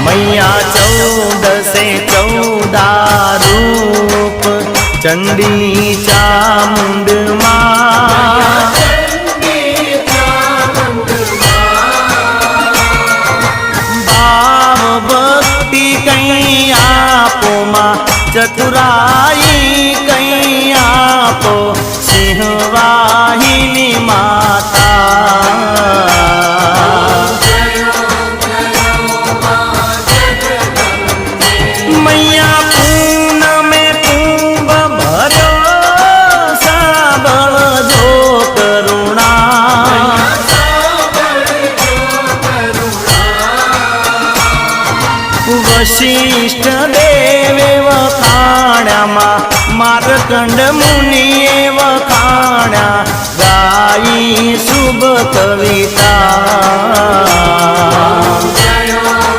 मैया 14 रूप चंडी चामुंड मां भाव भक्ति कहीं आपो मां चतुराई कहीं आपो सिंहवाहिनी माता मैया पून में कुंभ भरो साबल जो करुणा वशिष्ठ देवे वखाण्या मार्कंड मुनिए वखाण्या गाई शुभ कविता।